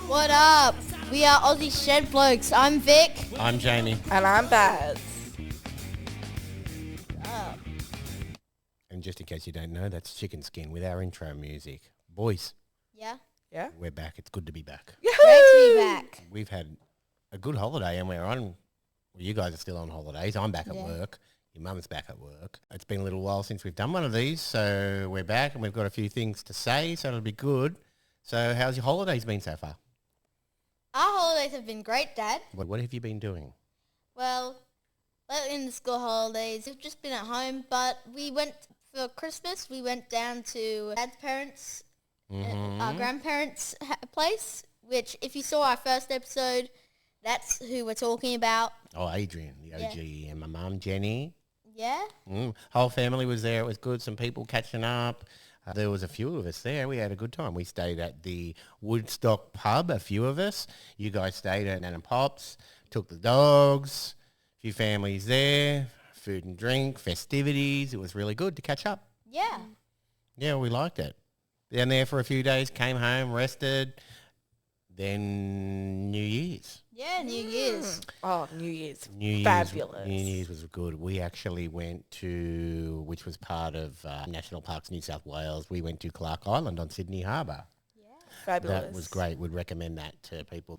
What up? We are Aussie Shed Blokes. I'm Vic. I'm Jamie. And I'm Baz. And just in case you don't know, that's Chicken Skin with our intro music. Boys, Yeah? Yeah? we're back. It's good to be back. Great to be back. We've had a good holiday and we're on, well, you guys are still on holidays. I'm back at work. Your mum's back at work. It's been a little while since we've done one of these, so we're back and we've got a few things to say, so it'll be good. So how's your holidays been so far? Our holidays have been great, Dad. What have you been doing? Well, lately in the school holidays, we've just been at home, but we went for Christmas. We went down to Dad's parents, our grandparents' place, which if you saw our first episode, that's who we're talking about. Oh, Adrian, the OG, and my mum, Jenny. Yeah? Whole family was there. It was good. Some people catching up. There was a few of us there. We had a good time. We stayed at the Woodstock pub, a few of us. You guys stayed at Nan and Pop's, took the dogs, a few families there, food and drink, festivities. It was really good to catch up. Yeah. Yeah, we liked it. Down there for a few days, came home, rested, then New Year's. Yeah, New Year's. Oh, New Year's. Fabulous. New Year's was good. We actually went to, which was part of National Parks New South Wales, we went to Clark Island on Sydney Harbour. Yeah. Fabulous. That was great. Would recommend that to people.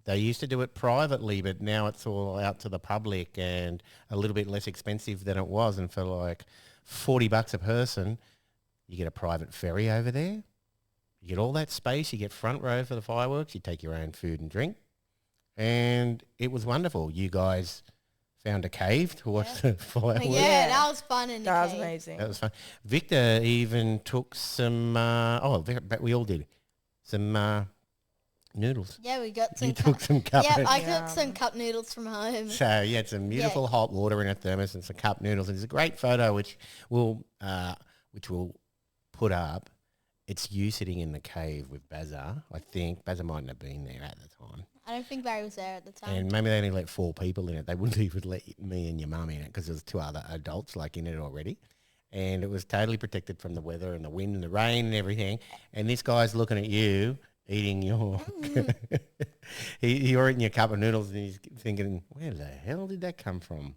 They used to do it privately, but now it's all out to the public and a little bit less expensive than it was. And for like $40 a person, you get a private ferry over there. You get all that space. You get front row for the fireworks. You take your own food and drink. And it was wonderful. You guys found a cave to watch the fireworks. Yeah, that was fun in the That was cave. amazing. That was fun. Victor even took some, we all did, some noodles. Yeah, we got some. You took some cup. Yeah, I Yum. cooked some cup noodles from home. So you had some beautiful hot water in a thermos and some cup noodles. And it's a great photo which we'll put up. It's you sitting in the cave with Bazza, I think. Bazza mightn't have been there at the time. I don't think Barry was there at the time. And maybe they only let 4 people in it. They wouldn't even let me and your mum in it because there was 2 other adults like in it already. And it was totally protected from the weather and the wind and the rain and everything. And this guy's looking at you eating your... you're eating your cup of noodles and he's thinking, where the hell did that come from?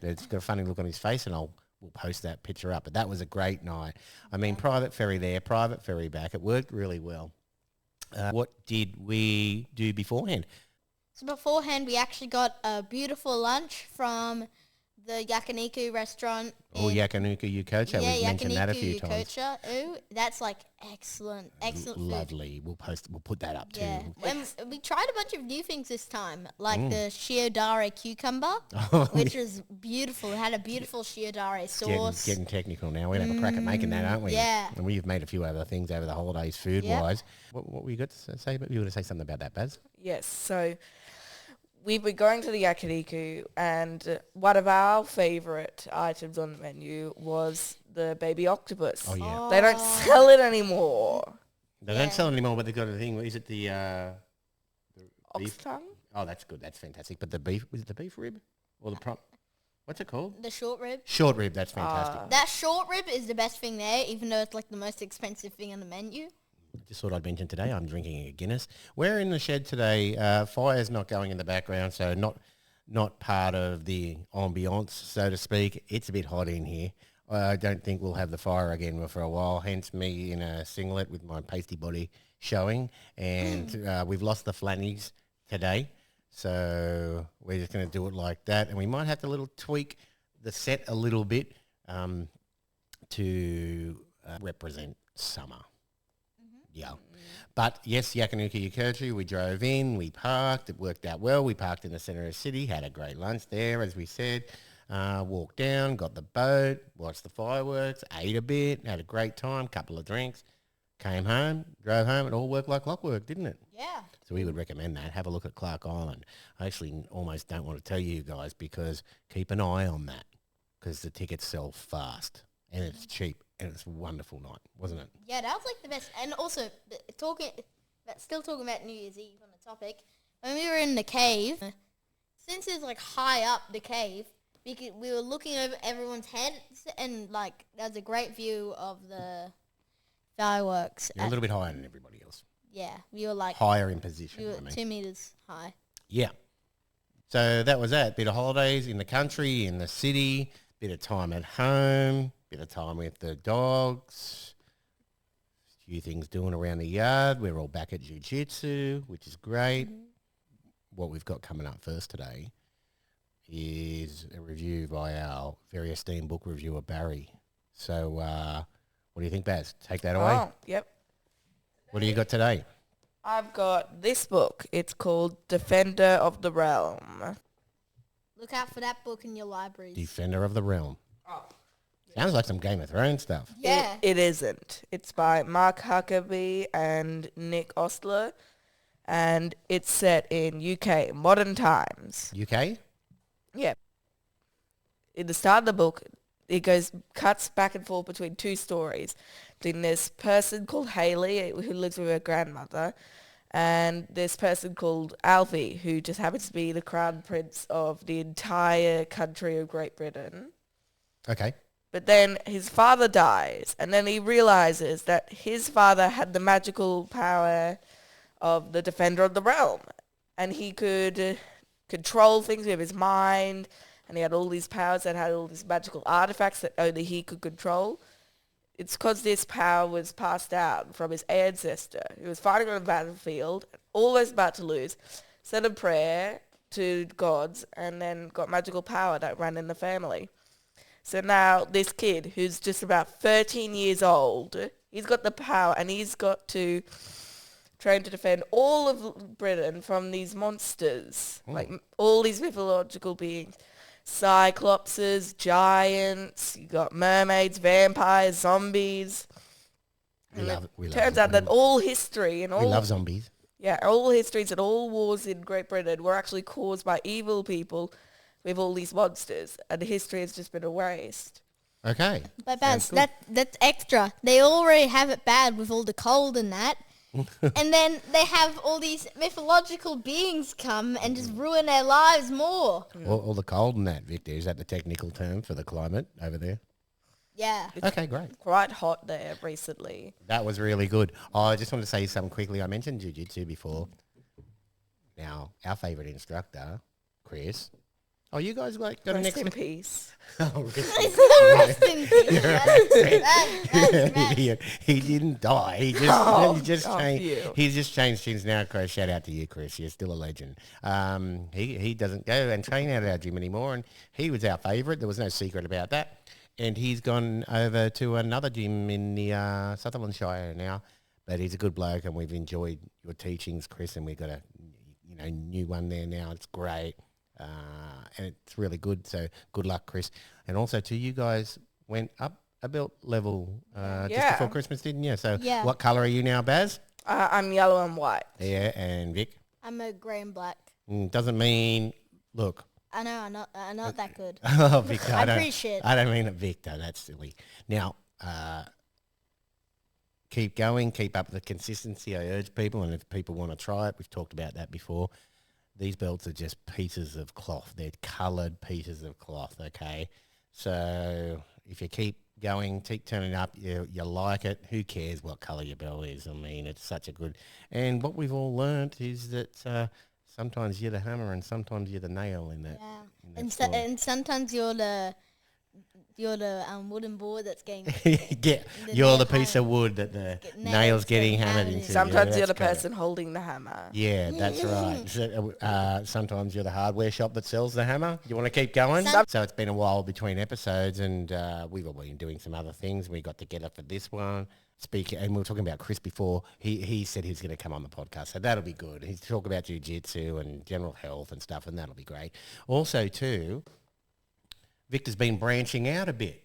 It's got a funny look on his face and we'll post that picture up. But that was a great night. I mean, private ferry there, private ferry back. It worked really well. What did we do beforehand? So beforehand, we actually got a beautiful lunch from the Yakiniku restaurant. Yakanuka Yukocha. Yeah, We've mentioned that a few Yakiniku times. Yukocha. Ooh, that's like excellent food. Lovely. We'll put that up too. Yeah, and we tried a bunch of new things this time, like the shiodare cucumber, which was beautiful. It had a beautiful shiodare sauce. Getting technical now. We're going to have a crack at making that, aren't we? Yeah. And we've made a few other things over the holidays food-wise. What were you got to say? You were going to say something about that, Baz? Yes, so we were going to the yakiniku and one of our favourite items on the menu was the baby octopus. Oh, yeah. They don't sell it anymore. They don't sell it anymore, but they've got a thing. Is it the Ox beef? tongue? Oh, that's good. That's fantastic. But the beef, was it the beef rib? Or the what's it called? The short rib. Short rib. That's fantastic. That short rib is the best thing there, even though it's like the most expensive thing on the menu. Just thought I'd mention today I'm drinking a Guinness. We're in the shed today. Fire's not going in the background, so not part of the ambiance, so to speak. It's a bit hot in here. I don't think we'll have the fire again for a while, hence me in a singlet with my pasty body showing. And we've lost the flannies today, so we're just going to do it like that. And we might have to tweak the set a little bit to represent summer. Yeah. But yes, Yakanuka Yukochi, we drove in, we parked, it worked out well. We parked in the centre of the city, had a great lunch there, as we said. Walked down, got the boat, watched the fireworks, ate a bit, had a great time, couple of drinks, came home, drove home. It all worked like clockwork, didn't it? Yeah. So we would recommend that. Have a look at Clark Island. I actually almost don't want to tell you guys because keep an eye on that because the tickets sell fast and it's cheap. And it's a wonderful night, wasn't it? Yeah, that was like the best. And also, still talking about New Year's Eve on the topic, when we were in the cave, since it's like high up the cave, we were looking over everyone's heads and like there was a great view of the fireworks. You're a little bit higher than everybody else. Yeah, we were like higher in position. we were I mean. 2 meters high. Yeah. So that was that. Bit of holidays in the country, in the city, bit of time at home, bit of time with the dogs, a few things doing around the yard. We're all back at jiu-jitsu, which is great. What we've got coming up first today is a review by our very esteemed book reviewer, Barry. So what do you think, Baz? Take that away. Oh, yep. What do you got today? I've got this book. It's called Defender of the Realm. Look out for that book in your libraries. Defender of the Realm. Sounds like some Game of Thrones stuff. Yeah. It isn't. It's by Mark Huckabee and Nick Ostler, and it's set in UK, modern times. UK? Yeah. In the start of the book, it cuts back and forth between two stories. Between this person called Hayley, who lives with her grandmother, and this person called Alfie, who just happens to be the crown prince of the entire country of Great Britain. Okay. But then his father dies, and then he realizes that his father had the magical power of the Defender of the Realm, and he could control things with his mind, and he had all these powers that had all these magical artifacts that only he could control. It's because this power was passed out from his ancestor, who was fighting on the battlefield, almost about to lose, said a prayer to gods, and then got magical power that ran in the family. So now this kid, who's just about 13 years old, he's got the power, and he's got to train to defend all of Britain from these monsters, like all these mythological beings. Cyclopses, giants, you got mermaids, vampires, zombies. Turns out that all history and all... We love zombies. Yeah, all histories and all wars in Great Britain were actually caused by evil people with all these monsters, and history has just been erased. Okay. But Baz, that's extra. They already have it bad with all the cold and that. And then they have all these mythological beings come and just ruin their lives more. All the cold and that, Victor. Is that the technical term for the climate over there? Yeah. Okay, great. Quite hot there recently. That was really good. I just want to say something quickly. I mentioned jiu-jitsu before. Now, our favourite instructor, Chris. Oh, you guys got an Rest next... in peace. Oh, Rest in peace. That's mad. he didn't die. He just changed. You. He's just changed things now, Chris. Shout out to you, Chris. You're still a legend. He doesn't go and train out at our gym anymore, and he was our favourite. There was no secret about that. And he's gone over to another gym in the Sutherland Shire now. But he's a good bloke, and we've enjoyed your teachings, Chris. And we've got a new one there now. It's great. And it's really good. So good luck, Chris. And also, too, you guys went up a belt level just before Christmas, didn't you? So what colour are you now, Baz? I'm yellow and white. Yeah, and Vic? I'm a grey and black. Doesn't mean, look. I know, I'm not that good. Oh, Victor. I appreciate it. I don't mean it, Victor. That's silly. Now, keep going. Keep up the consistency. I urge people, and if people want to try it, we've talked about that before. These belts are just pieces of cloth. They're coloured pieces of cloth, okay? So if you keep going, keep turning up, you like it, who cares what colour your belt is? I mean, it's such a good... And what we've all learnt is that sometimes you're the hammer and sometimes you're the nail in that. Yeah. And sometimes you're the wooden board that's getting... You're the piece of wood that the nail's getting hammered into. Sometimes you're the person holding the hammer. Yeah, that's right. So, sometimes you're the hardware shop that sells the hammer. You want to keep going? So it's been a while between episodes, and we've all been doing some other things. We got together for this one. And we were talking about Chris before. He said he was going to come on the podcast, so that'll be good. He's talk about jiu-jitsu and general health and stuff, and that'll be great. Also, too... Victor's been branching out a bit.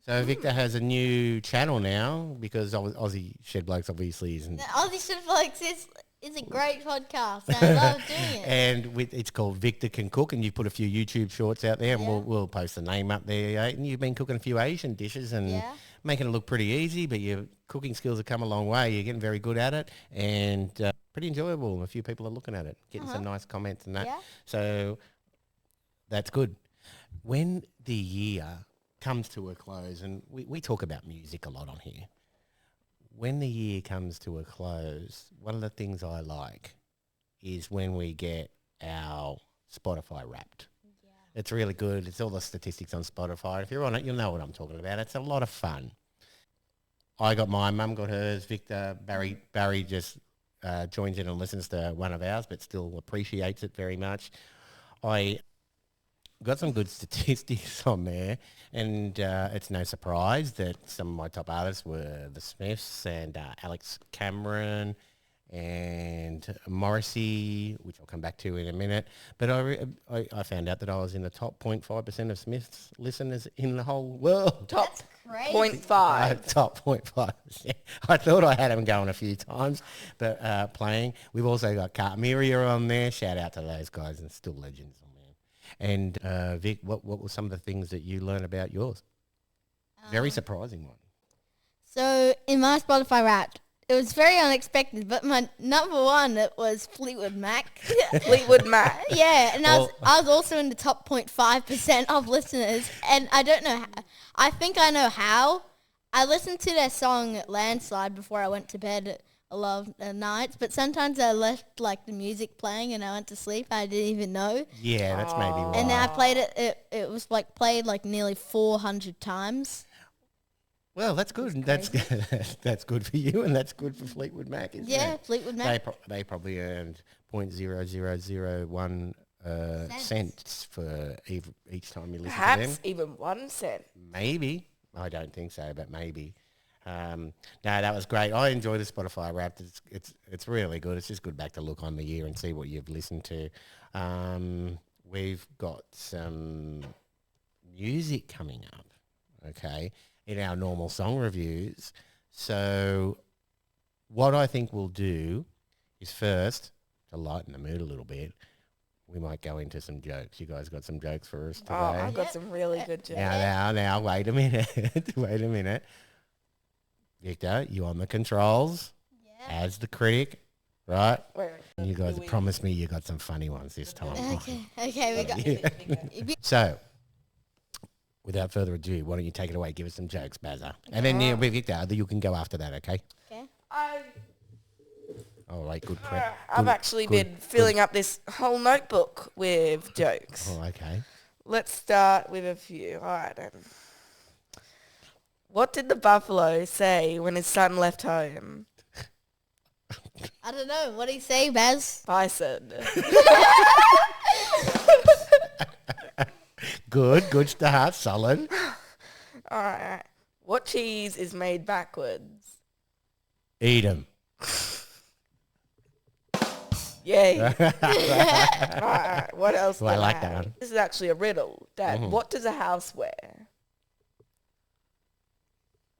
So Victor has a new channel now because Aussie Shed Blokes obviously isn't... The Aussie Shed Blokes is a great podcast. I love doing it. And it's called Victor Can Cook, and you put a few YouTube shorts out there, and we'll post the name up there. And you've been cooking a few Asian dishes and making it look pretty easy, but your cooking skills have come a long way. You're getting very good at it and pretty enjoyable. A few people are looking at it, getting some nice comments and that. Yeah. So that's good. When the year comes to a close, and we talk about music a lot on here, when the year comes to a close, one of the things I like is when we get our Spotify Wrapped. Yeah. It's really good. It's all the statistics on Spotify. If you're on it, you'll know what I'm talking about. It's a lot of fun. I got mine, Mum got hers, Victor, Barry just joins in and listens to one of ours, but still appreciates it very much. I got some good statistics on there, and it's no surprise that some of my top artists were the Smiths and Alex Cameron and Morrisey, which I'll come back to in a minute. But I found out that I was in the top 0.5% of Smiths listeners in the whole world. Top That's crazy. 0.5. Top 0.5%. I thought I had them going a few times, but playing. We've also got Cartmiria on there. Shout out to those guys, and still legends on there. And Vic, what were some of the things that you learned about yours? Very surprising one. So in my Spotify Wrapped, it was very unexpected, but my number one, it was Fleetwood Mac. Fleetwood Mac. Yeah, and I was also in the top 0.5% of listeners, and I don't know how. I think I know how. I listened to their song Landslide before I went to bed a lot of nights, but sometimes I left like the music playing and I went to sleep. I didn't even know. Yeah, that's maybe why. And then I played it. It was like played like nearly 400 times. Well, that's good. That's good for you, and that's good for Fleetwood Mac, isn't it? Yeah, Fleetwood Mac. They probably earned 0.0001 cents for each time you listen to them. Perhaps even 1 cent. Maybe. I don't think so, but maybe. No, that was great. I enjoy the Spotify Wrapped. It's really good. It's just good back to look on the year and see what you've listened to. We've got some music coming up, okay, in our normal song reviews. So what I think we'll do is first, to lighten the mood a little bit, we might go into some jokes. You guys got some jokes for us today? Oh, I've got some really good jokes. Now, wait a minute. Wait a minute. Victor, you on the controls as the critic, right? Wait. And you guys promised me you got some funny ones this time. Okay, we got. So, without further ado, why don't you take it away? Give us some jokes, Bazza. And then Victor, you can go after that, okay? Okay. All right, good prep. I've actually been filling up this whole notebook with jokes. Oh, okay. Let's start with a few. All right, then. What did the buffalo say when his son left home? I don't know. What did he say, Baz? Bison. Good start, solid. All right. What cheese is made backwards? Eat 'em. Yay. All right. What else? Well, I like that one. This is actually a riddle. Dad, what does a house wear?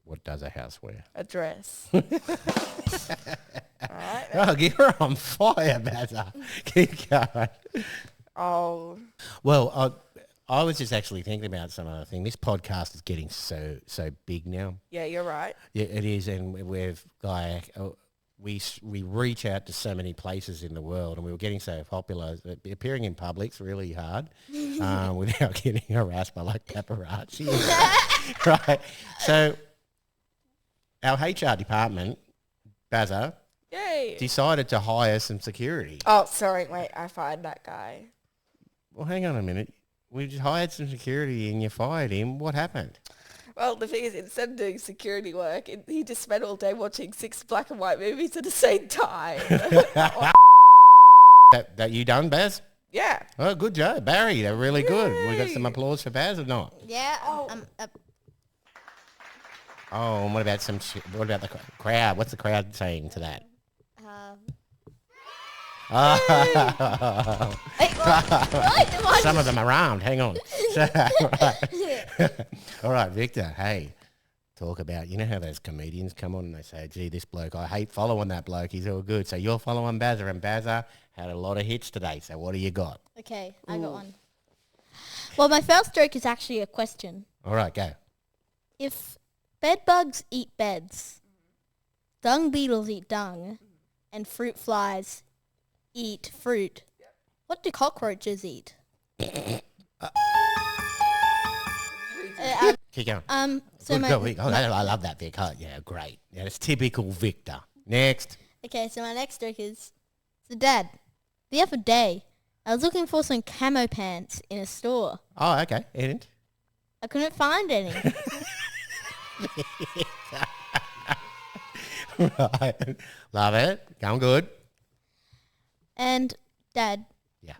What does a house wear? A dress. Alright. Oh, you're on fire, Bazza. Keep going. Oh. Well, I was just actually thinking about some other thing. This podcast is getting so big now. Yeah, you're right. Yeah, it is, and we've like we reach out to so many places in the world, and we were getting so popular that appearing in public's really hard without getting harassed by like paparazzi, right? So our HR department, Bazza, Yay. decided to hire some security. Oh, sorry. Wait, I fired that guy. Well, hang on a minute. We just hired some security and you fired him. What happened? Well, the thing is, instead of doing security work, he just spent all day watching 6 black and white movies at the same time. That you done, Baz? Yeah. Oh, good job, Barry. They're really good. We got Yay. some applause for Baz or not? Yeah. Oh, and what about what about the crowd? What's the crowd saying to that? Some of them around. Hang on. All right, Victor. Hey, talk about, you know how those comedians come on and they say, gee, this bloke, I hate following that bloke. He's all good. So you're following Bazza, and Bazza had a lot of hits today. So what do you got? Okay, I got one. Well, my first joke is actually a question. All right, go. If bed bugs eat beds, dung beetles eat dung, and fruit flies eat fruit, what do cockroaches eat? Keep going. So Good my, girl, Vic. Oh, I love that, Vic. Oh, yeah, great. Yeah, it's typical Victor. Next. okay, so my next joke is, so Dad, the other day, I was looking for some camo pants in a store. Oh, okay. And? I couldn't find any. Right. Love it. Going good. And Dad, Yeah.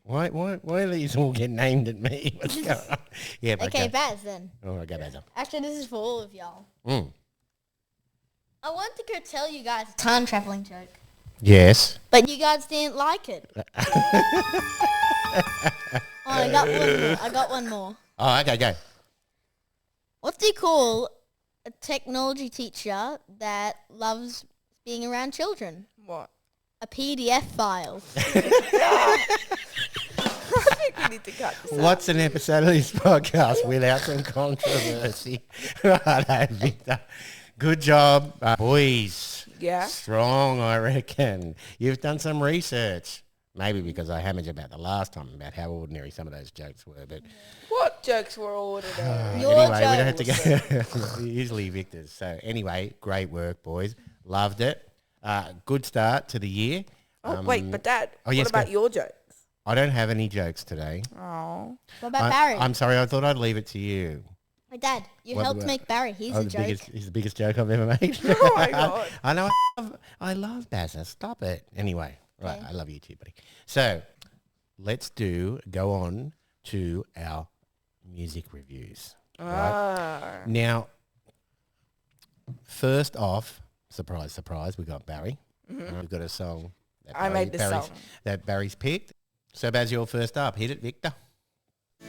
Why are these all getting named at me? What's going on? Yeah, but okay, go. Baz then. All right, go, Baz. Actually, this is for all of y'all. Mm. I wanted to go tell you guys a time traveling joke, Yes. but you guys didn't like it. I got one more. Oh, okay, go. What do you call a technology teacher that loves being around children? What? A PDF file. I think we need to cut this out. What's an episode of this podcast without some controversy? Right, Victor. Good job, boys. Yeah. Strong, I reckon. You've done some research. Maybe because I hammered you about the last time about how ordinary some of those jokes were. But What jokes were ordinary? Your anyway, we don't have jokes. to go. Usually Victor's. So anyway, great work, boys. Loved it. Good start to the year. Oh, wait, but Dad, yes, what about go. your jokes? I don't have any jokes today. Oh. What about Barry? I'm sorry. I thought I'd leave it to you. My Dad, you What helped about- make Barry. He's a joke. He's the biggest joke I've ever made. Oh, my God. I know. I love Bazza. Stop it. Anyway, right. Okay. I love you too, buddy. So let's go on to our music reviews. Right? Now, first off, surprise, surprise, we got Barry. We've got a song. That I made this Barry's- song. That Barry's picked. So, Baz, you're first up. Hit it, Victor. In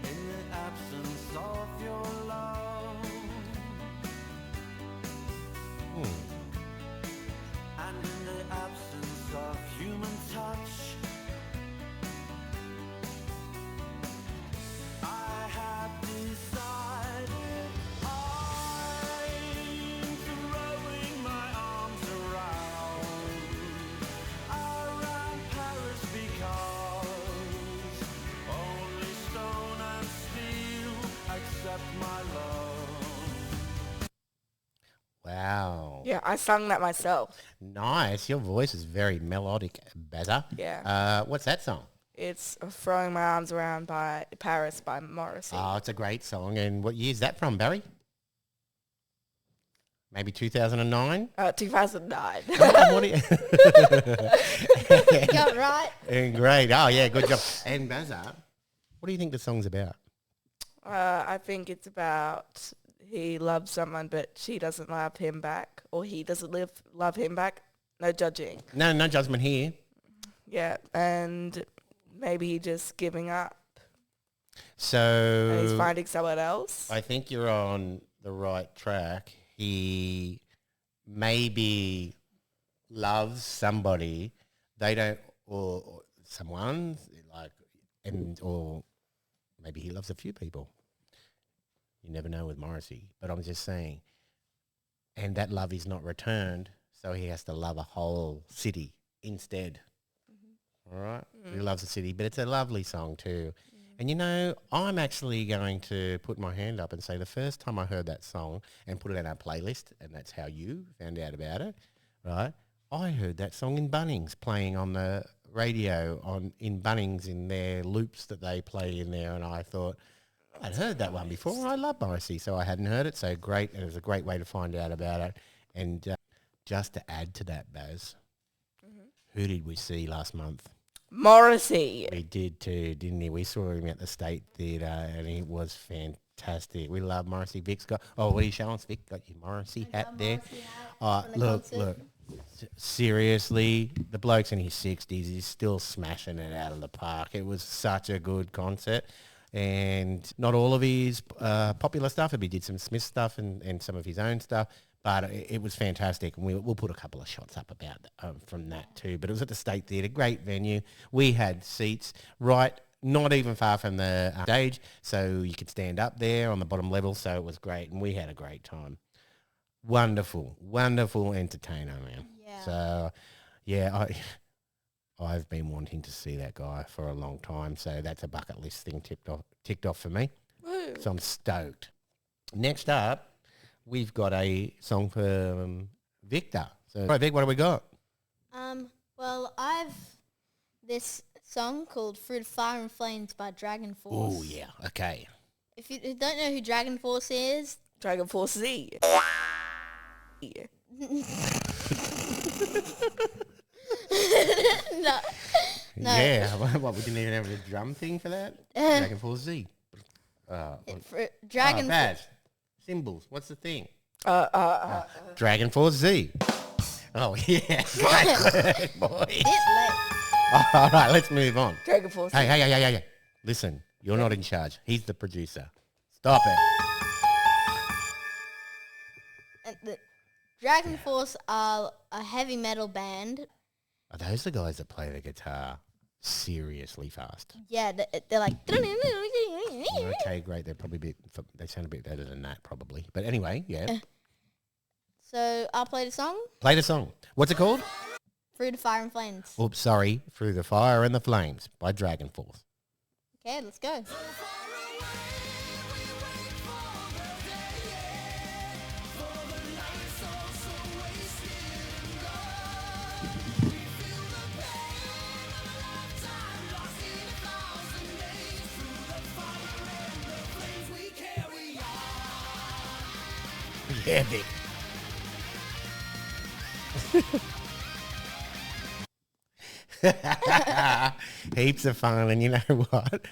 the absence of your love, and in the absence of human touch, I have decided I'm throwing my arms around Paris because only stone and steel accept my love. Wow. Yeah, I sung that myself. Nice. Your voice is very melodic, Bazza. Yeah. What's that song? It's Throwing My Arms Around by Paris by Morrisey. Oh, it's a great song. And what year is that from, Barry? Maybe 2009? 2009. What do you- You got it right. And great. Oh, yeah, good job. And Bazza, what do you think the song's about? I think it's about he loves someone, but she doesn't love him back, or he doesn't love him back. No judging. No judgment here. Yeah, and maybe he just giving up and he's So finding someone else. I think you're on the right track. He maybe loves somebody they don't, or someone like, or maybe he loves a few people. You never know with Morrisey, but I'm just saying. And that love is not returned, so he has to love a whole city instead. All right? He loves the city, but it's a lovely song too. And you know, I'm actually going to put my hand up and say the first time I heard that song and put it in our playlist, and that's how you found out about it, right? I heard that song in Bunnings playing on the radio in Bunnings in their loops that they play in there, and I thought, I'd heard that one before. I love Morrisey, so I hadn't heard it. So great, and it was a great way to find out about it. And just to add to that, Baz, who did we see last month? Morrisey. We did too, didn't he? We saw him at the State Theatre, and he was fantastic. We love Morrisey. Vic's got, what are you showing us, Vic? Got your Morrisey hat there. Look. Seriously, the bloke's in his 60s. He's still smashing it out of the park. It was such a good concert. And not all of his popular stuff. He did some Smith stuff and some of his own stuff. But it was fantastic. And we'll put a couple of shots up about from that too. But it was at the State Theatre, great venue. We had seats not even far from the stage. So you could stand up there on the bottom level. So it was great. And we had a great time. Wonderful entertainer, man. Yeah. So, yeah, I've been wanting to see that guy for a long time, so that's a bucket list thing ticked off for me. Woo. go. So I'm stoked. Next up, we've got a song for Victor. So, right, Vic, what do we got? Well, I've this song called "Through the Fire and Flames" by Dragon Force. Oh, yeah. Okay. If you don't know who Dragon Force is, Dragon Force Z. no. Yeah. What, we didn't even have a drum thing for that? Dragon Force Z. Dragon Baz. Symbols. What's the thing? Dragon Force Z. Oh, yeah. Great boys. All right, let's move on. Dragon Force Z. Hey. Listen, you're not in charge. He's the producer. Stop it. The Dragon Force are a heavy metal band. Are those the guys that play the guitar seriously fast? Yeah, they're like. Okay, great. They're probably they sound a bit better than that, probably. But anyway, yeah. So I'll play the song. Play the song. What's it called? Through the Fire and Flames. Oops, sorry. Through the Fire and the Flames by Dragon Force. Okay, let's go. Yeah, Vic. Heaps of fun, and you know what?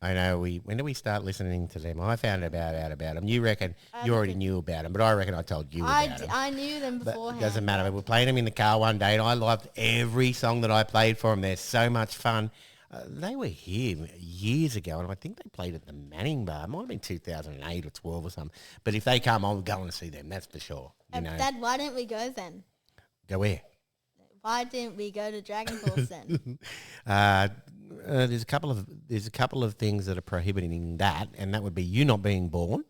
I know when did we start listening to them? I found out about them. You reckon you already knew about them, but I reckon I told you about them. I knew them But beforehand. it doesn't matter. We were playing them in the car one day, and I loved every song that I played for them. They're so much fun. They were here years ago, and I think they played at the Manning Bar. It might have been 2008 or 12 or something. But if they come, I'll go and see them. That's for sure. You know, Dad, why didn't we go then? go where? Why didn't we go to Dragon Force then? There's a couple of things that are prohibiting that, and that would be you not being born.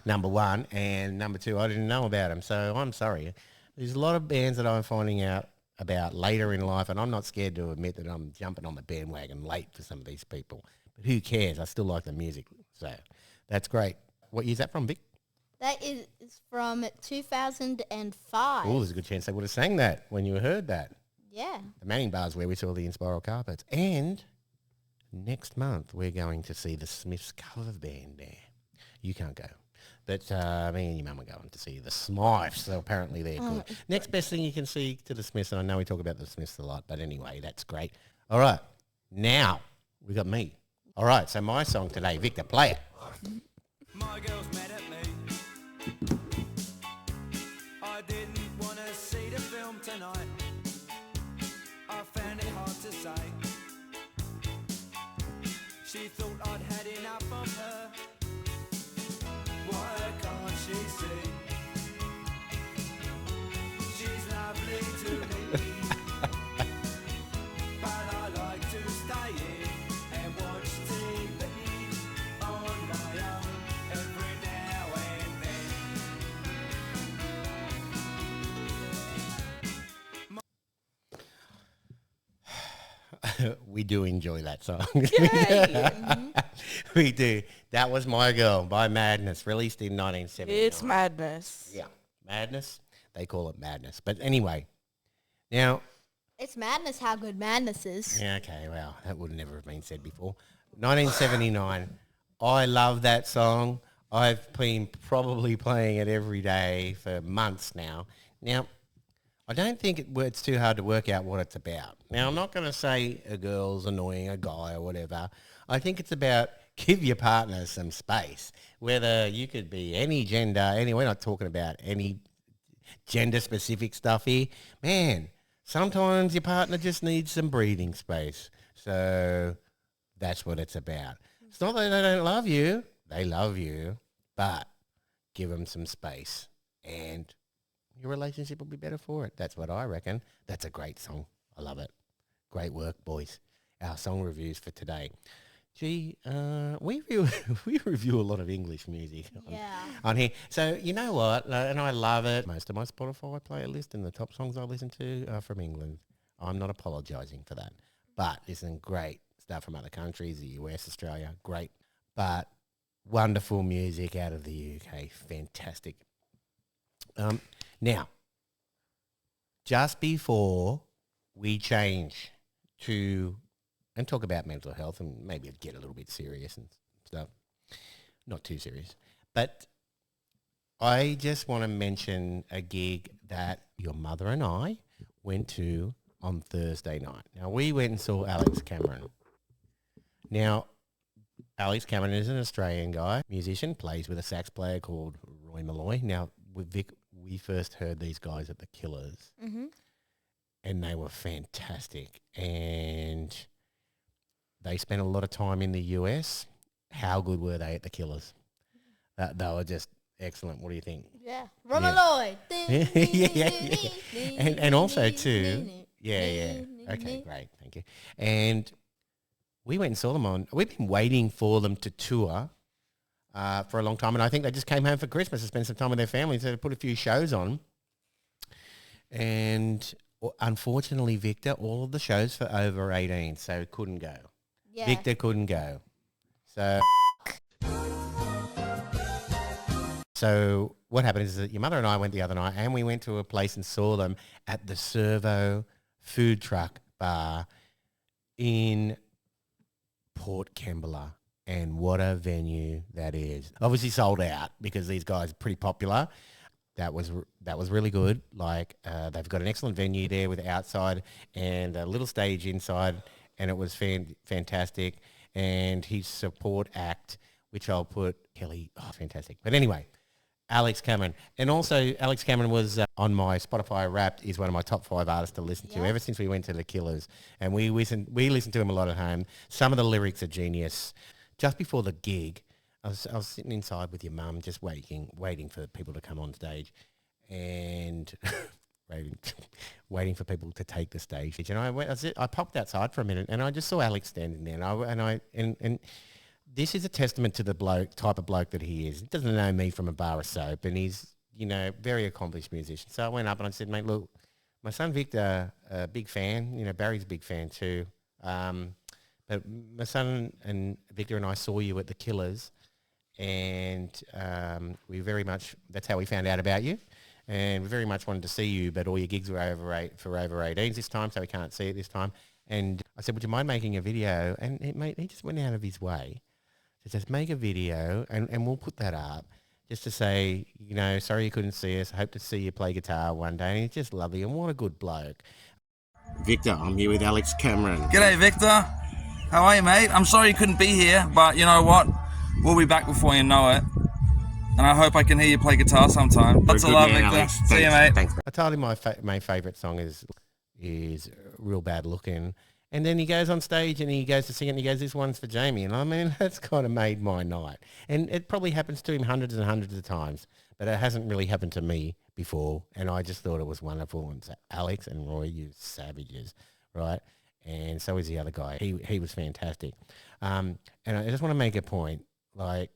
Number one, and number two, I didn't know about them, so I'm sorry. There's a lot of bands that I'm finding out about later in life, and I'm not scared to admit that I'm jumping on the bandwagon late for some of these people. But who cares? I still like the music, so that's great. What year's that from, Vic? That is from 2005. Oh, there's a good chance they would have sang that when you heard that. Yeah. The Manning Bar's where we saw the Inspiral Carpets. And next month, we're going to see the Smiths cover band there. You can't go. But me and your mum are going to see the Smiths, so apparently they're good. Next best thing you can see to the Smiths, and I know we talk about the Smiths a lot, but anyway, that's great. All right, now we got me. All right, so my song today, Victor, play it. My girl's mad at me. I didn't want to see the film tonight. I found it hard to say. She thought I'd had enough of her. Why can't she see? She's lovely to me. But I like to stay in and watch TV on my own every now and then. We do enjoy that song. Yay! We do. That was My Girl by Madness, released in 1979. It's madness. Yeah, Madness. They call it Madness. But anyway, now... It's madness how good madness is. Yeah, okay, well, that would never have been said before. 1979. I love that song. I've been probably playing it every day for months now. Now, I don't think it's too hard to work out what it's about. Now, I'm not going to say a girl's annoying a guy or whatever. I think it's about give your partner some space, whether you could be any gender. We're not talking about any gender-specific stuff here. Man, sometimes your partner just needs some breathing space. So that's what it's about. It's not that they don't love you. They love you, but give them some space and your relationship will be better for it. That's what I reckon. That's a great song. I love it. Great work, boys. Our song reviews for today. Gee, we review a lot of English music on here. So you know what? And I love it. Most of my Spotify playlist and the top songs I listen to are from England. I'm not apologising for that. But there's some great stuff from other countries, the US, Australia, great. But wonderful music out of the UK. Fantastic. Now, just before we change to and talk about mental health and maybe get a little bit serious and stuff, not too serious, but I just want to mention a gig that your mother and I went to on Thursday night. Now, we went and saw Alex Cameron. Now, Alex Cameron is an Australian guy, musician, plays with a sax player called Roy Malloy. Now, with Vic, we first heard these guys at the Killers, and they were fantastic. And they spent a lot of time in the US. How good were they at the Killers? They were just excellent. What do you think? Yeah. Romaloy. And also too, yeah. Okay, great. Thank you. And we went and saw them we've been waiting for them to tour for a long time. And I think they just came home for Christmas to spend some time with their families. So they put a few shows on. And unfortunately, Victor, all of the shows for over 18, so couldn't go. Yeah. Victor couldn't go. So what happened is that your mother and I went the other night and we went to a place and saw them at the Servo Food Truck Bar in Port Kembla. And what a venue that is. Obviously sold out because these guys are pretty popular. That was really good. Like they've got an excellent venue there with outside and a little stage inside, and it was fantastic. And his support act, which I'll put Kelly, fantastic. But anyway, Alex Cameron. And also Alex Cameron was on my Spotify Wrapped, is one of my top 5 artists to listen to ever since we went to the Killers. And we listened to him a lot at home. Some of the lyrics are genius. Just before the gig, I was sitting inside with your mum just waiting for people to come on stage and waiting for people to take the stage. And I popped outside for a minute and I just saw Alex standing there and this is a testament to the type of bloke that he is. He doesn't know me from a bar of soap, and he's, very accomplished musician. So I went up and I said, mate, look, my son Victor, a big fan, Barry's a big fan too. But my son and Victor and I saw you at the Killers, and that's how we found out about you. And we very much wanted to see you, but all your gigs were over 18s this time, so we can't see it this time. And I said, would you mind making a video? And he just went out of his way to just make a video, and we'll put that up just to say, sorry you couldn't see us. I hope to see you play guitar one day. And he's just lovely, and what a good bloke. Victor, I'm here with Alex Cameron. G'day, Victor. How are you, mate? I'm sorry you couldn't be here, but you know what? We'll be back before you know it. And I hope I can hear you play guitar sometime. Lots of love, Victor. Alex. See you, mate. Thanks. I told him my favourite song is Real Bad Looking. And then he goes on stage and he goes to sing it and he goes, this one's for Jamie. And I mean, that's kind of made my night. And it probably happens to him hundreds and hundreds of times, but it hasn't really happened to me before. And I just thought it was wonderful. And so Alex and Roy, you savages, right? And so is the other guy. He was fantastic. And I just want to make a point, like,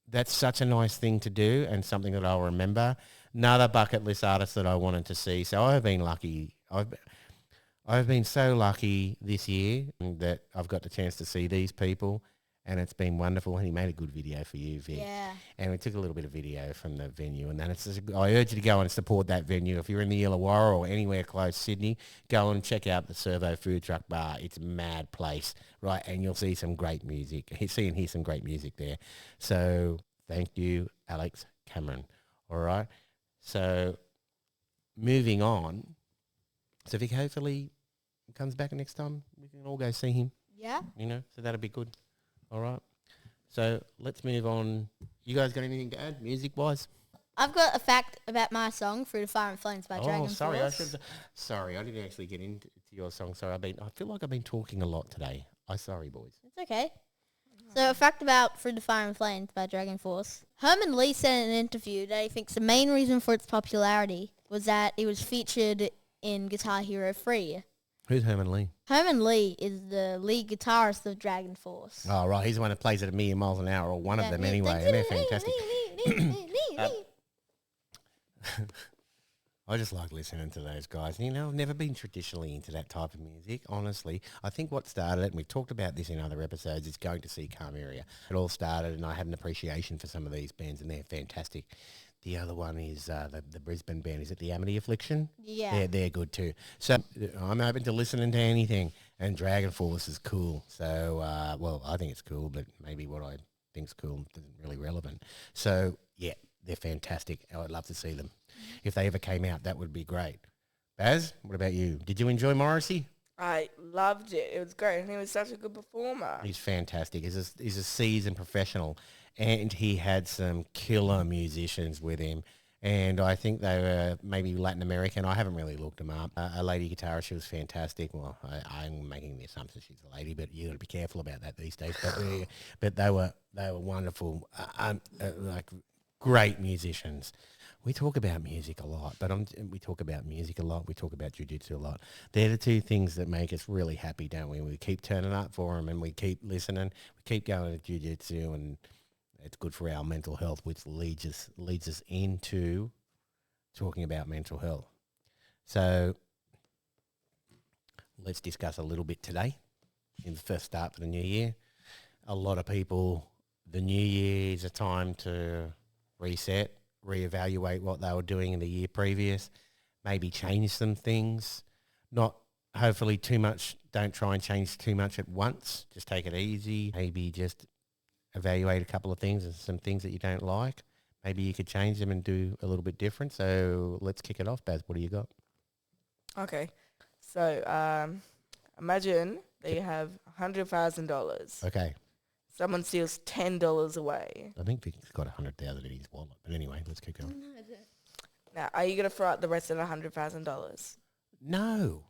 that's such a nice thing to do and something that I'll remember. Another bucket list artist that I wanted to see. So I've been lucky. I've been so lucky this year that I've got the chance to see these people, and it's been wonderful. And he made a good video for you, Vic. Yeah. And we took a little bit of video from the venue, and then I urge you to go and support that venue. If you're in the Illawarra or anywhere close Sydney, go and check out the Servo Food Truck Bar. It's a mad place, right? And you'll see some great music. Hear some great music there. So thank you, Alex Cameron. All right. So moving on. So Vic, hopefully comes back next time. We can all go see him. Yeah. So that'll be good. All right. So let's move on. You guys got anything to add, music-wise? I've got a fact about my song, Through the Fire and Flames by Dragon Force. Sorry, I didn't actually get into your song. Sorry, I feel like I've been talking a lot today. Sorry, boys. It's okay. So a fact about Through the Fire and Flames by Dragon Force. Herman Lee said in an interview that he thinks the main reason for its popularity was that it was featured in Guitar Hero 3. Who's Herman Lee? Herman Lee is the lead guitarist of Dragon Force. Oh, right. He's the one that plays at 1,000,000 miles an hour, or one of them anyway. And they're fantastic. I just like listening to those guys. You know, I've never been traditionally into that type of music, honestly. I think what started it, and we've talked about this in other episodes, is going to see Calm Area. It all started, and I had an appreciation for some of these bands, and they're fantastic. The other one is the Brisbane band. Is it the Amity Affliction? Yeah. They're good too. So I'm open to listening to anything, and Dragon Force is cool. So, well, I think it's cool, but maybe what I think's cool isn't really relevant. So, yeah, they're fantastic. I'd love to see them. If they ever came out, that would be great. Baz, what about you? Did you enjoy Morrisey? I loved it. It was great. And he was such a good performer. He's fantastic. He's a seasoned professional, and he had some killer musicians with him. And I think they were maybe Latin American. I haven't really looked them up. A lady guitarist, she was fantastic. Well, I'm making the assumption she's a lady, but you got to be careful about that these days. But they were wonderful, like great musicians. We talk about music a lot, but we talk about music a lot. We talk about jiu-jitsu a lot. They're the two things that make us really happy, don't we? We keep turning up for them, and we keep listening. We keep going to jiu-jitsu, and it's good for our mental health, which leads us into talking about mental health. So let's discuss a little bit today in the first start for the new year. A lot of people, the new year is a time to reset, reevaluate what they were doing in the year previous, maybe change some things, not hopefully too much. Don't try and change too much at once. Just take it easy. Maybe just evaluate a couple of things and some things that you don't like. Maybe you could change them and do a little bit different. So let's kick it off, Baz. What do you got? Okay. So imagine that you have $100,000. Okay. Someone steals $10 away. I think Vic's got 100,000 in his wallet. But anyway, let's keep going. Now, are you going to throw out the rest of the $100,000? No.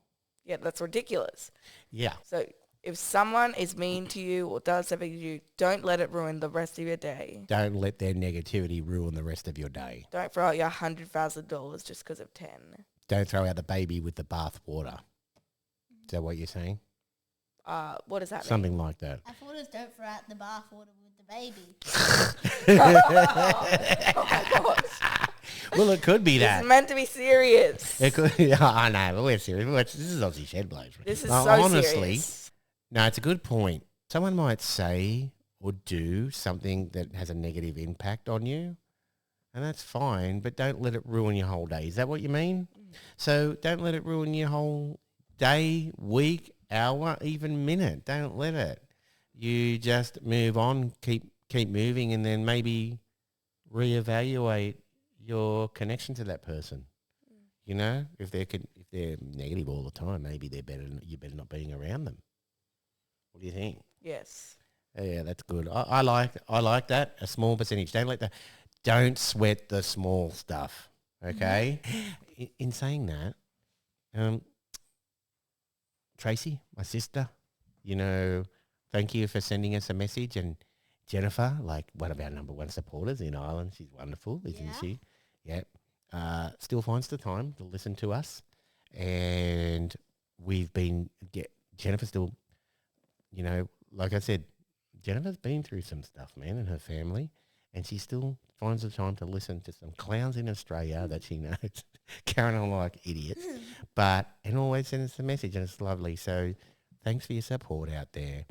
Yeah, that's ridiculous. Yeah. So if someone is mean to you or does something to you, don't let it ruin the rest of your day. Don't let their negativity ruin the rest of your day. Don't throw out your $100,000 just because of 10. Don't throw out the baby with the bath water. Is that what you're saying? What does that mean? Something like that. I thought it was don't throw out the bath water with the baby. Oh my gosh. Well, it could be that. It's meant to be serious. It could. Yeah, I know, but we're serious. This is Aussie Shed Blokes. This is Honestly, serious. no, it's a good point. Someone might say or do something that has a negative impact on you, and that's fine, but don't let it ruin your whole day. Is that what you mean? So don't let it ruin your whole day, week, hour, even minute. Don't let it. You just move on, keep moving, and then maybe reevaluate your connection to that person. You know, if they're negative all the time, maybe you're better not being around them. What do you think? Yes. Yeah, that's good. I like that. A small percentage. Don't sweat the small stuff. Okay. In saying that, Tracy, my sister, you know, thank you for sending us a message. And Jennifer, like one of our number one supporters in Ireland, she's wonderful, isn't she? Yep. Still finds the time to listen to us. And Jennifer still, you know, like I said, Jennifer's been through some stuff, man, and her family. And she still finds the time to listen to some clowns in Australia that she knows. Karen and I like idiots. And always send us a message, and it's lovely. So thanks for your support out there.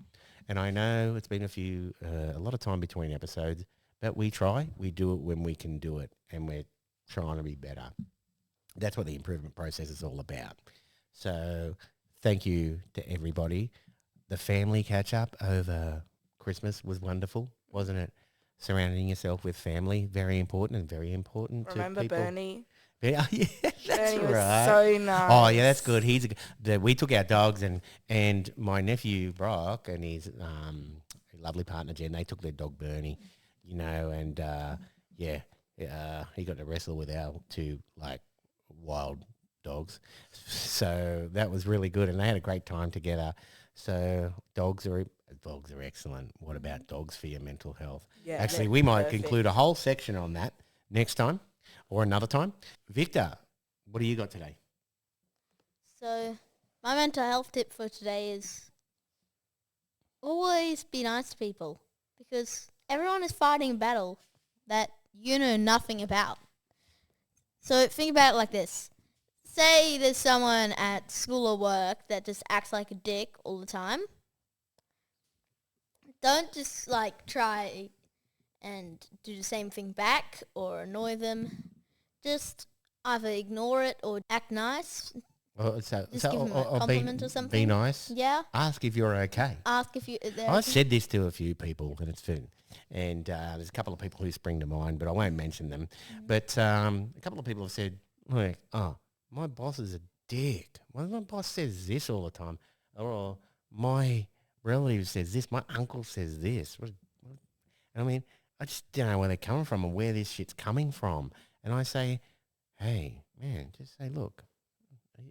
And I know it's been a lot of time between episodes, but we try. We do it when we can do it, and we're trying to be better. That's what the improvement process is all about. So thank you to everybody. The family catch-up over Christmas was wonderful, wasn't it? Surrounding yourself with family, very important, and very important Remember to people. Bernie? Yeah, that's Bernie was right. so nice. Oh, yeah, that's good. We took our dogs and my nephew Brock and his lovely partner Jen, they took their dog Bernie, you know, and he got to wrestle with our two like wild dogs. So that was really good, and they had a great time together. So dogs are excellent. What about dogs for your mental health? Yeah, actually, we might conclude a whole section on that next time or another time. Victor, what do you got today? So my mental health tip for today is always be nice to people, because everyone is fighting a battle that you know nothing about. So think about it like this. say there's someone at school or work that just acts like a dick all the time. Don't just like try and do the same thing back or annoy them. Just either ignore it or act nice. Just give them a compliment or something. Be nice. Yeah. Ask if you're okay. Ask if you. I've said this to a few people, and it's fun. And there's a couple of people who spring to mind, but I won't mention them. But a couple of people have said, like, oh, my boss is a dick. My boss says this all the time. Or my relative says this. My uncle says this. I mean, I just don't know where they're coming from and where this shit's coming from. And I say, hey, man, just say, look,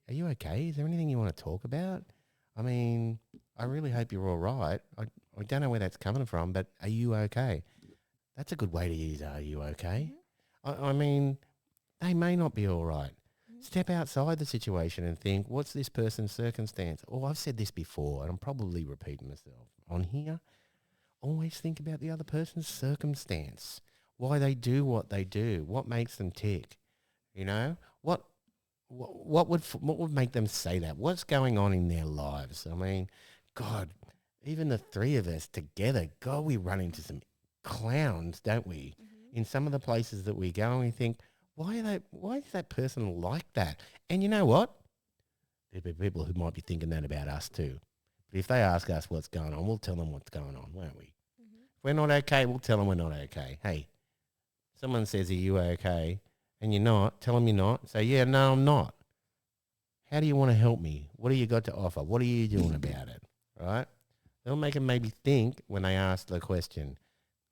are you okay? Is there anything you want to talk about? I mean, I really hope you're all right. I don't know where that's coming from, but are you okay? That's a good way to use are you okay? I mean, they may not be all right. Step outside the situation and think, what's this person's circumstance? Oh, I've said this before, and I'm probably repeating myself on here. Always think about the other person's circumstance, why they do what they do, what makes them tick. You know, what would make them say that? What's going on in their lives? I mean, God, even the three of us together, God, we run into some clowns, don't we? In some of the places that we go, and we think, why is that person like that? And you know what? There'll be people who might be thinking that about us too. But if they ask us what's going on, we'll tell them what's going on, won't we? If we're not okay, we'll tell them we're not okay. Hey, someone says, are you okay? And you're not, tell them you're not. Say, yeah, no, I'm not. How do you want to help me? What do you got to offer? What are you doing about it? Right? They'll make them maybe think when they ask the question.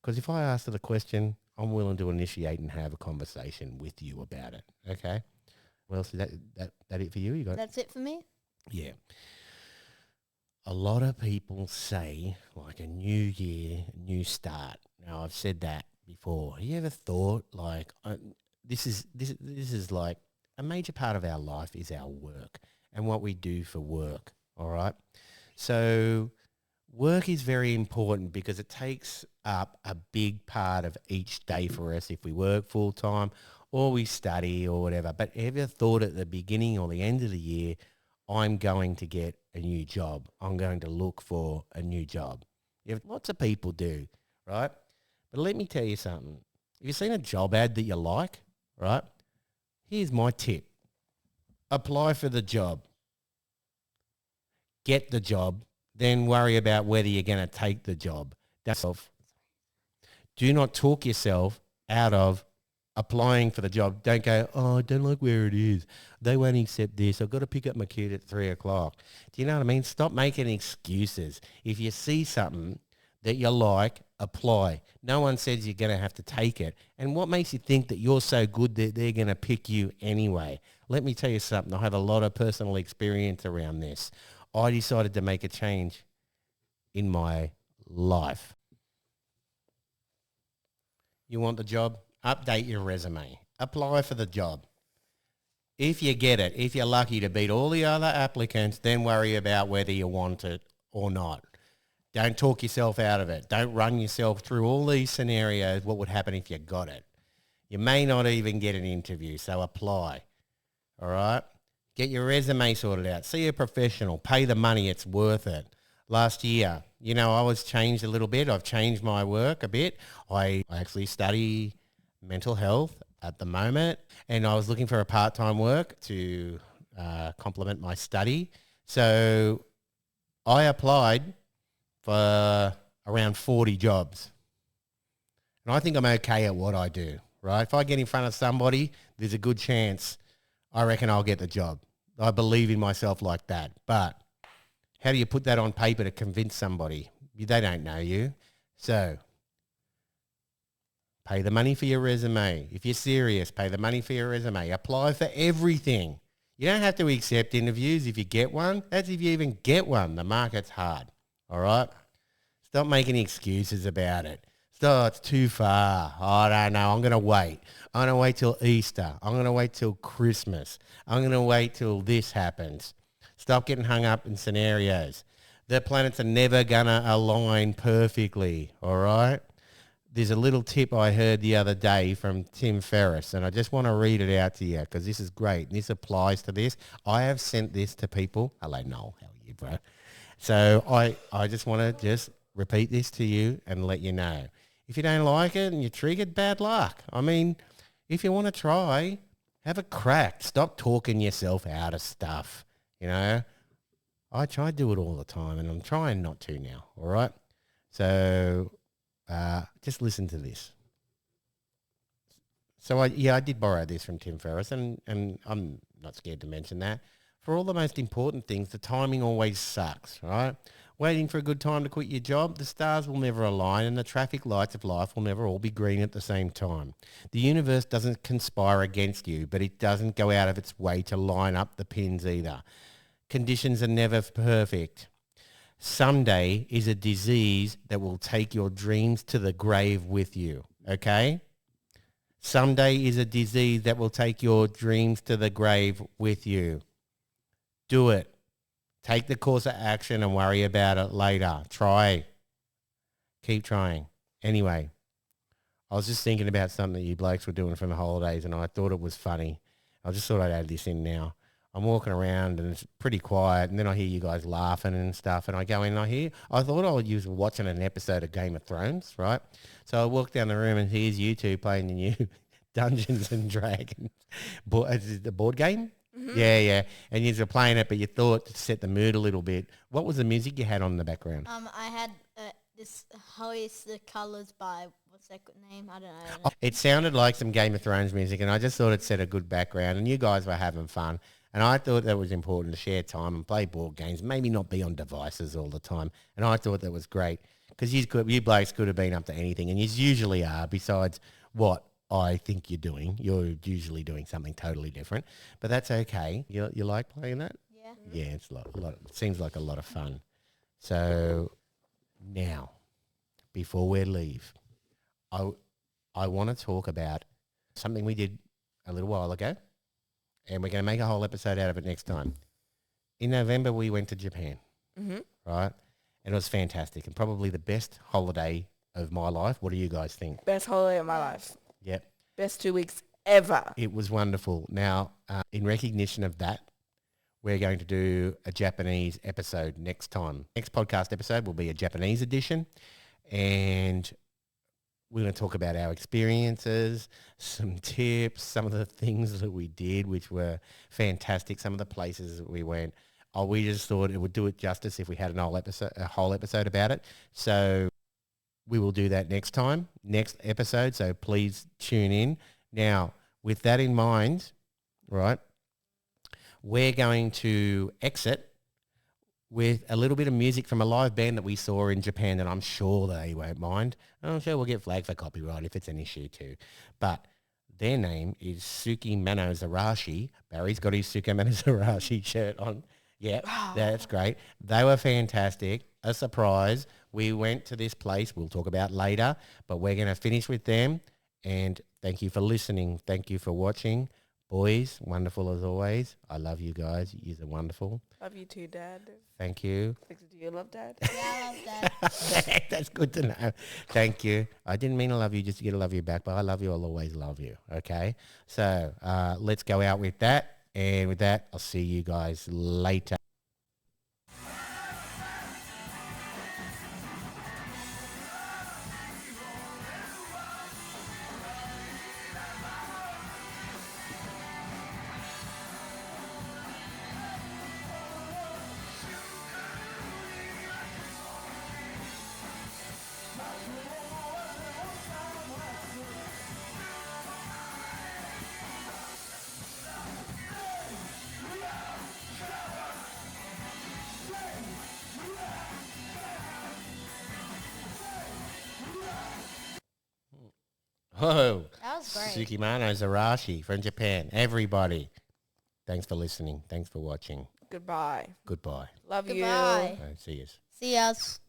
Because if I ask the question, I'm willing to initiate and have a conversation with you about it. Okay? Well, so that it for you? That's it for me? Yeah. A lot of people say, like, a new year, new start. Now, I've said that before. You ever thought, like, this is like a major part of our life is our work and what we do for work, all right? So work is very important because it takes up a big part of each day for us if we work full-time or we study or whatever. But ever thought at the beginning or the end of the year, I'm going to get a new job. I'm going to look for a new job. Lots of people do, right? But let me tell you something. Have you seen a job ad that you like, right? Here's my tip. Apply for the job. Get the job. Then worry about whether you're going to take the job. Do not talk yourself out of applying for the job. Don't go, oh, I don't like where it is. They won't accept this. I've got to pick up my kid at 3 o'clock. Do you know what I mean? Stop making excuses. If you see something that you like, apply. No one says you're going to have to take it. And what makes you think that you're so good that they're going to pick you anyway? Let me tell you something. I have a lot of personal experience around this. I decided to make a change in my life. You want the job? Update your resume. Apply for the job. If you get it, if you're lucky to beat all the other applicants, then worry about whether you want it or not. Don't talk yourself out of it. Don't run yourself through all these scenarios, what would happen if you got it. You may not even get an interview, so apply. All right? Get your resume sorted out. See a professional. Pay the money. It's worth it. Last year, I was changed a little bit. I've changed my work a bit. I actually study mental health at the moment, and I was looking for a part-time work to complement my study. So I applied for around 40 jobs. And I think I'm okay at what I do, right? If I get in front of somebody, there's a good chance I reckon I'll get the job. I believe in myself like that. But how do you put that on paper to convince somebody? They don't know you. So pay the money for your resume. If you're serious, pay the money for your resume. Apply for everything. You don't have to accept interviews if you get one. That's if you even get one. The market's hard. All right? Stop making excuses about it. Stop, it's too far. Oh, I don't know. I'm going to wait. I'm going to wait till Easter. I'm going to wait till Christmas. I'm going to wait till this happens. Stop getting hung up in scenarios. The planets are never going to align perfectly, all right? there's a little tip I heard the other day from Tim Ferriss, and I just want to read it out to you because this is great. This applies to this. I have sent this to people. Hello, Noel. How are you, bro? So I just want to just repeat this to you and let you know. If you don't like it and you're triggered, bad luck. I mean, if you want to try, have a crack. Stop talking yourself out of stuff, you know. I try to do it all the time, and I'm trying not to now, all right? So just listen to this. So, I did borrow this from Tim Ferriss, and I'm not scared to mention that. For all the most important things, the timing always sucks, right? Waiting for a good time to quit your job, the stars will never align and the traffic lights of life will never all be green at the same time. The universe doesn't conspire against you, but it doesn't go out of its way to line up the pins either. Conditions are never perfect. Someday is a disease that will take your dreams to the grave with you, okay? Someday is a disease that will take your dreams to the grave with you. Do it. Take the course of action and worry about it later. Try. Keep trying. Anyway, I was just thinking about something that you blokes were doing from the holidays and I thought it was funny. I just thought I'd add this in now. I'm walking around and it's pretty quiet and then I hear you guys laughing and stuff and I go in and I thought I was watching an episode of Game of Thrones, right? So I walk down the room and here's you two playing the new Dungeons and Dragons. Is it the board game? Mm-hmm. Yeah. And you were playing it, but you thought to set the mood a little bit. What was the music you had on in the background? I had this Hoist the Colours by, what's that good name? I don't know. It sounded like some Game of Thrones music, and I just thought it set a good background, and you guys were having fun. And I thought that was important to share time and play board games, maybe not be on devices all the time. And I thought that was great because you blokes could have been up to anything, and you usually are, besides what I think you're doing. You're usually doing something totally different, but that's okay. You like playing that? Yeah. Yeah, it's a lot. It seems like a lot of fun. So now, before we leave, I want to talk about something we did a little while ago, and we're going to make a whole episode out of it next time. In November, we went to Japan, right? And it was fantastic and probably the best holiday of my life. What do you guys think? Best holiday of my life. Yep. Best 2 weeks ever. It was wonderful. Now, in recognition of that, we're going to do a Japanese episode next time. Next podcast episode will be a Japanese edition, and we're going to talk about our experiences, some tips, some of the things that we did, which were fantastic, some of the places that we went. We just thought it would do it justice if we had a whole episode about it. So we will do that next episode, so please tune in. Now, with that in mind, right, we're going to exit with a little bit of music from a live band that we saw in Japan that I'm sure they won't mind. I'm sure we'll get flagged for copyright if it's an issue too. But their name is Suki Manozarashi. Barry's got his Suki Manozarashi shirt on. Yeah, that's great. They were fantastic. A surprise. We went to this place. We'll talk about later, but we're going to finish with them. And thank you for listening. Thank you for watching. Boys, wonderful as always. I love you guys. You are wonderful. Love you too, Dad. Thank you. Do you love Dad? Yeah, I love that. That's good to know. Thank you. I didn't mean to love you just to get to love you back, but I love you. I'll always love you. Okay? So let's go out with that. And with that, I'll see you guys later. Whoa. That was great. Sukimano Zarashi from Japan. Everybody, thanks for listening. Thanks for watching. Goodbye. Goodbye. Love you. Goodbye. See you. See us.